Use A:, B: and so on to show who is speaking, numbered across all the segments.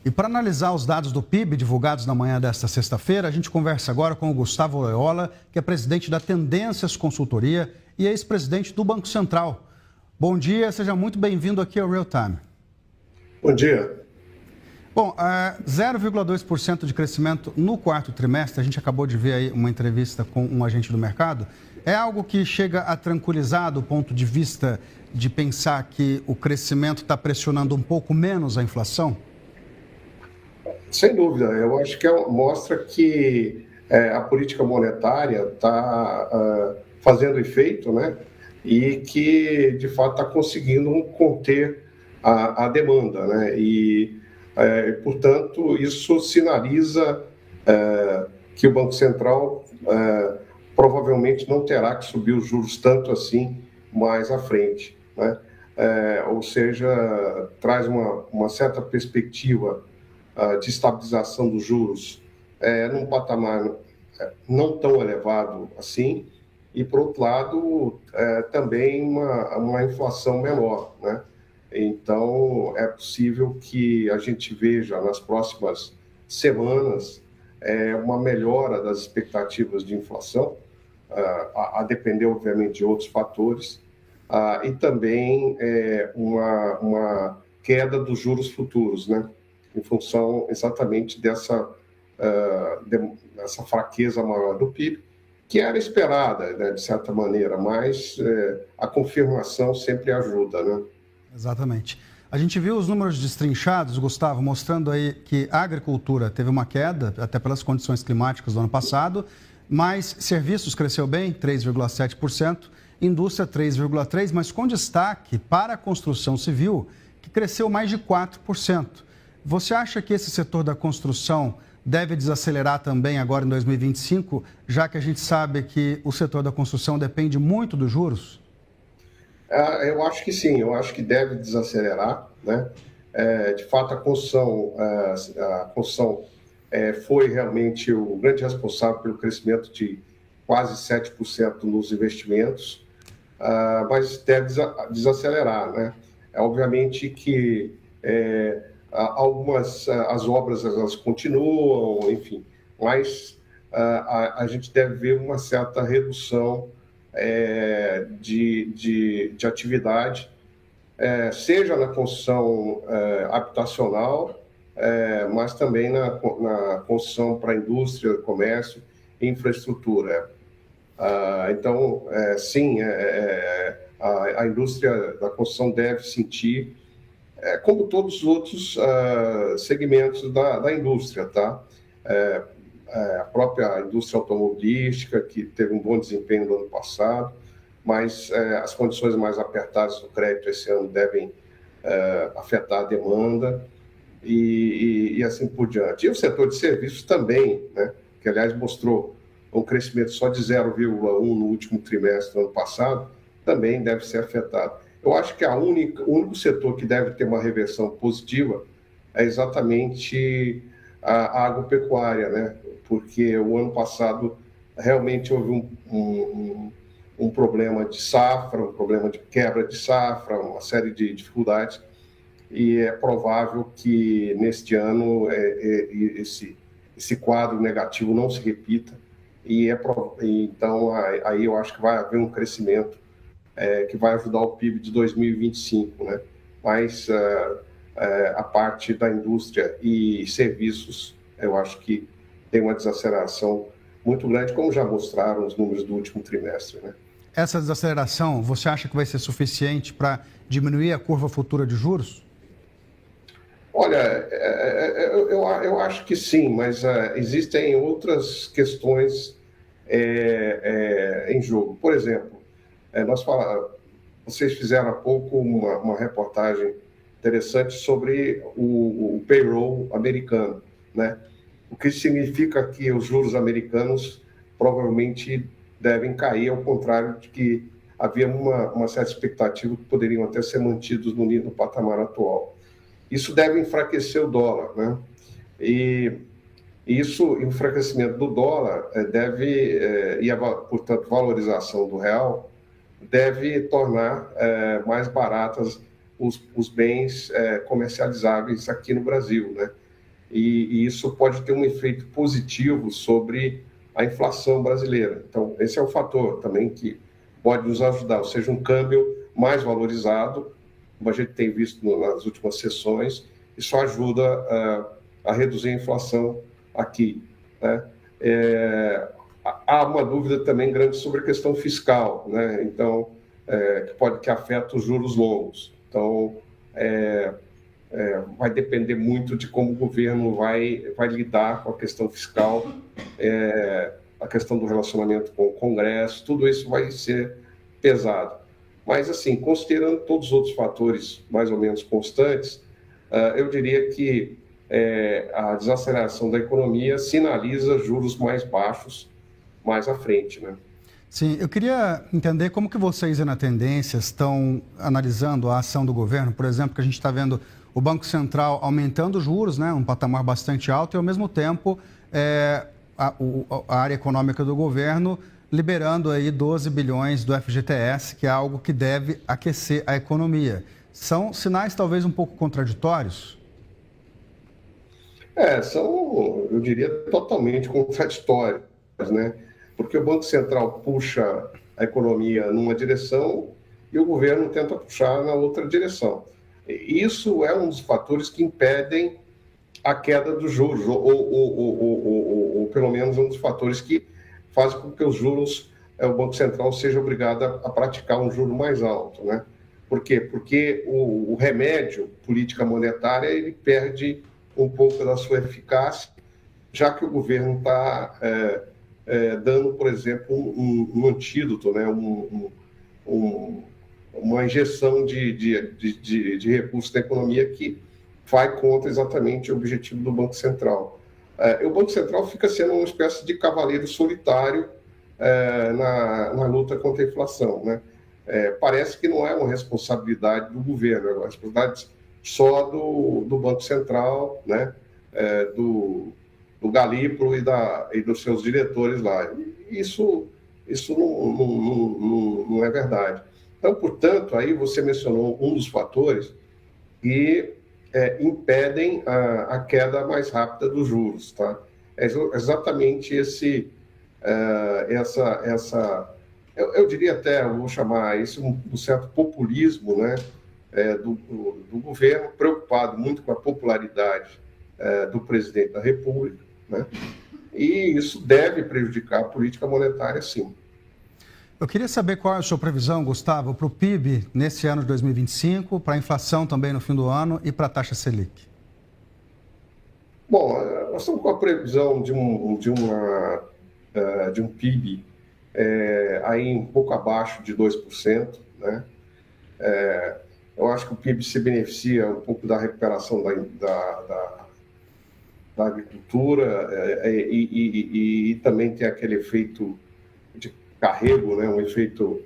A: E para analisar os dados do PIB divulgados na manhã desta sexta-feira, a gente conversa agora com o Gustavo Loyola, que é presidente da Tendências Consultoria e ex-presidente do Banco Central. Bom dia, seja muito bem-vindo aqui ao Real Time.
B: Bom dia.
A: Bom, 0,2% de crescimento no quarto trimestre, a gente acabou de ver aí uma entrevista com um agente do mercado, é algo que chega a tranquilizar do ponto de vista de pensar que o crescimento está pressionando um pouco menos a inflação?
B: Sem dúvida, eu acho que mostra que a política monetária está fazendo efeito, né? E que, de fato, está conseguindo conter a demanda, né? Portanto, isso sinaliza que o Banco Central provavelmente não terá que subir os juros tanto assim mais à frente, né? Ou seja, traz uma certa perspectiva de estabilização dos juros num patamar não tão elevado assim, e, por outro lado, também uma inflação menor, né? Então, é possível que a gente veja nas próximas semanas uma melhora das expectativas de inflação, a depender, obviamente, de outros fatores, e também uma queda dos juros futuros, né? Em função exatamente dessa fraqueza maior do PIB, que era esperada, né, de certa maneira, mas a confirmação sempre ajuda, né?
A: Exatamente. A gente viu os números destrinchados, Gustavo, mostrando aí que a agricultura teve uma queda, até pelas condições climáticas do ano passado, mas serviços cresceu bem, 3,7%, indústria 3,3%, mas com destaque para a construção civil, que cresceu mais de 4%. Você acha que esse setor da construção deve desacelerar também agora em 2025, já que a gente sabe que o setor da construção depende muito dos juros?
B: Eu acho que sim, eu acho que deve desacelerar, né? De fato, a construção foi realmente o grande responsável pelo crescimento de quase 7% nos investimentos, mas deve desacelerar, né? Obviamente que as obras elas continuam, enfim, mas a gente deve ver uma certa redução de atividade, seja na construção habitacional, mas também na construção para indústria, comércio e infraestrutura. Então, sim, a indústria da construção deve sentir, como todos os outros segmentos da indústria, tá? A própria indústria automobilística, que teve um bom desempenho no ano passado, mas as condições mais apertadas do crédito esse ano devem afetar a demanda e assim por diante. E o setor de serviços também, né, que, aliás, mostrou um crescimento só de 0,1% no último trimestre do ano passado, também deve ser afetado. Eu acho que o único setor que deve ter uma reversão positiva é exatamente a agropecuária, né? Porque o ano passado realmente houve um problema de safra, um problema de quebra de safra, uma série de dificuldades, e é provável que neste ano esse quadro negativo não se repita, então aí eu acho que vai haver um crescimento que vai ajudar o PIB de 2025, né? Mas a parte da indústria e serviços, eu acho que tem uma desaceleração muito grande, como já mostraram os números do último trimestre, né?
A: Essa desaceleração, você acha que vai ser suficiente para diminuir a curva futura de juros?
B: Olha, eu acho que sim, mas existem outras questões em jogo. Por exemplo, vocês fizeram há pouco uma reportagem interessante sobre o payroll americano, né? O que significa que os juros americanos provavelmente devem cair, ao contrário de que havia uma certa expectativa que poderiam até ser mantidos no patamar atual. Isso deve enfraquecer o dólar, né? E isso, enfraquecimento do dólar portanto, valorização do real, deve tornar mais baratas os bens comercializáveis aqui no Brasil, né? e isso pode ter um efeito positivo sobre a inflação brasileira. Então, esse é um fator também que pode nos ajudar, ou seja, um câmbio mais valorizado, como a gente tem visto nas últimas sessões, isso ajuda a reduzir a inflação aqui, né? Há uma dúvida também grande sobre a questão fiscal, né? Então, que afeta os juros longos. Então, vai depender muito de como o governo vai lidar com a questão fiscal, a questão do relacionamento com o Congresso, tudo isso vai ser pesado. Mas, assim, considerando todos os outros fatores mais ou menos constantes, eu diria que a desaceleração da economia sinaliza juros mais baixos mais à frente, né?
A: Sim, eu queria entender como que vocês na Tendência estão analisando a ação do governo, por exemplo, que a gente está vendo o Banco Central aumentando os juros, né, um patamar bastante alto, e ao mesmo tempo a área econômica do governo liberando aí 12 bilhões do FGTS, que é algo que deve aquecer a economia. São sinais talvez um pouco contraditórios?
B: São, eu diria, totalmente contraditórios, né? Porque o Banco Central puxa a economia numa direção e o governo tenta puxar na outra direção. Isso é um dos fatores que impedem a queda dos juros, ou pelo menos um dos fatores que fazem com que os juros, o Banco Central seja obrigado a praticar um juro mais alto, né? Por quê? Porque o remédio política monetária ele perde um pouco da sua eficácia, já que o governo está dando, por exemplo, um antídoto, né? Uma injeção de recursos da economia que vai contra exatamente o objetivo do Banco Central. O Banco Central fica sendo uma espécie de cavaleiro solitário na luta contra a inflação, né? Parece que não é uma responsabilidade do governo, é uma responsabilidade só do Banco Central, né? Do Galípolo e dos seus diretores lá. Isso não é verdade. Então, portanto, aí você mencionou um dos fatores que impedem a queda mais rápida dos juros, tá? É exatamente eu diria até, eu vou chamar isso um certo populismo, né? Do governo, preocupado muito com a popularidade do presidente da República, né? E isso deve prejudicar a política monetária, sim.
A: Eu queria saber qual é a sua previsão, Gustavo, para o PIB nesse ano de 2025, para a inflação também no fim do ano e para a taxa Selic.
B: Bom, nós estamos com a previsão de um PIB aí um pouco abaixo de 2%, né? Eu acho que o PIB se beneficia um pouco da recuperação da agricultura e também tem aquele efeito de carrego, né? Um efeito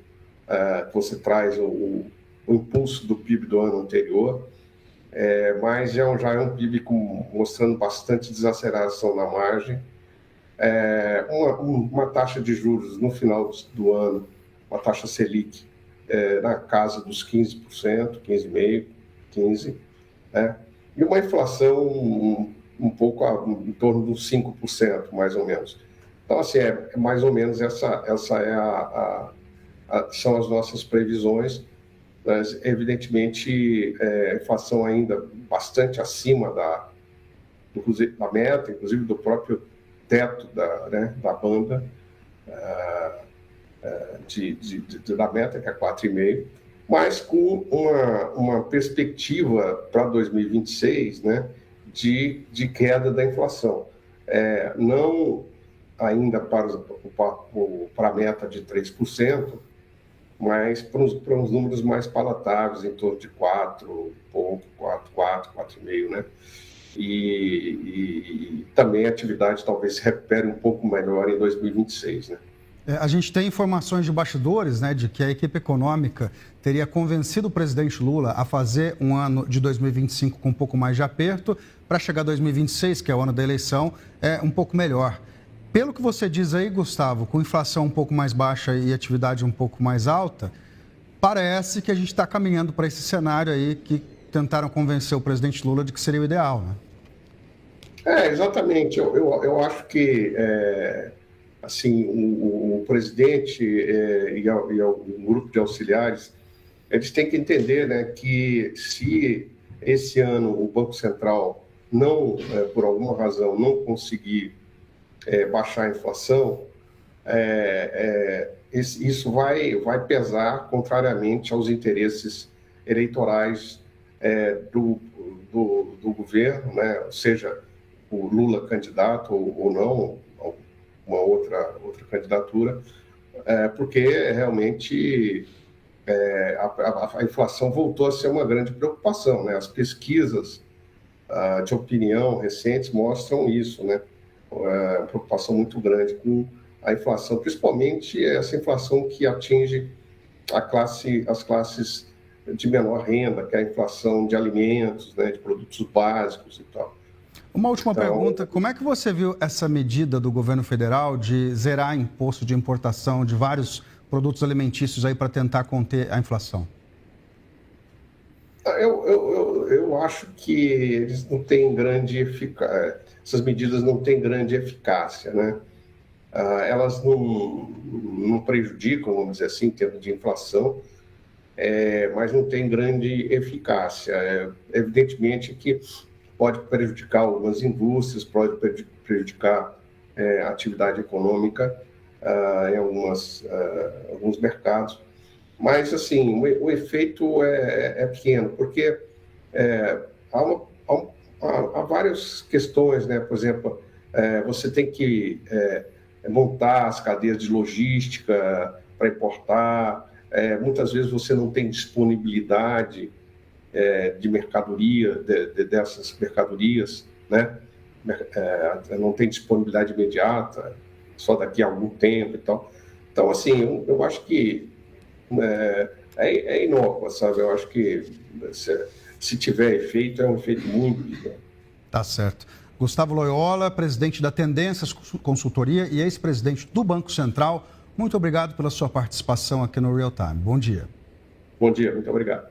B: que você traz o impulso do PIB do ano anterior, mas já é um PIB mostrando bastante desaceleração na margem, uma taxa de juros no final do ano, uma taxa Selic na casa dos 15%, 15,5%, 15%, né? E uma inflação um pouco em torno dos 5%, mais ou menos. Então, assim, mais ou menos essa são as nossas previsões, mas, evidentemente, inflação ainda bastante acima da meta, inclusive do próprio teto da banda da meta, que é 4,5%, mas com uma perspectiva para 2026, né, de queda da inflação. Não ainda para a meta de 3%, mas para uns números mais palatáveis, em torno de 4,5%, né? E também a atividade talvez se recupere um pouco melhor em 2026, né?
A: A gente tem informações de bastidores, né, de que a equipe econômica teria convencido o presidente Lula a fazer um ano de 2025 com um pouco mais de aperto, para chegar a 2026, que é o ano da eleição, um pouco melhor. Pelo que você diz aí, Gustavo, com inflação um pouco mais baixa e atividade um pouco mais alta, parece que a gente está caminhando para esse cenário aí que tentaram convencer o presidente Lula de que seria o ideal, né?
B: Exatamente. Eu acho que assim, o presidente o grupo de auxiliares, eles têm que entender, né, que se esse ano o Banco Central não, por alguma razão, não conseguir baixar a inflação, isso vai pesar contrariamente aos interesses eleitorais do governo, né? Seja o Lula candidato ou não, uma outra candidatura, porque realmente a inflação voltou a ser uma grande preocupação, né? As pesquisas de opinião recentes mostram isso, né? Uma preocupação muito grande com a inflação, principalmente essa inflação que atinge as classes de menor renda, que é a inflação de alimentos, né, de produtos básicos e tal.
A: Uma última pergunta, como é que você viu essa medida do governo federal de zerar imposto de importação de vários produtos alimentícios aí para tentar conter a inflação?
B: Eu acho que eles não têm grande eficácia, essas medidas não têm grande eficácia, né? Elas não prejudicam, vamos dizer assim, em termos de inflação, mas não têm grande eficácia. Evidentemente que pode prejudicar algumas indústrias, pode prejudicar a atividade econômica em alguns mercados, mas assim o efeito é pequeno, porque há várias questões, né? Por exemplo, você tem que montar as cadeias de logística para importar, muitas vezes você não tem disponibilidade de mercadoria, dessas mercadorias, né? Não tem disponibilidade imediata, só daqui a algum tempo e tal. Então, assim, eu acho que é inócua, sabe? Eu acho que se tiver efeito, é um efeito muito pequeno.
A: Tá certo. Gustavo Loyola, presidente da Tendências Consultoria e ex-presidente do Banco Central, muito obrigado pela sua participação aqui no Real Time. Bom dia.
B: Bom dia, muito obrigado.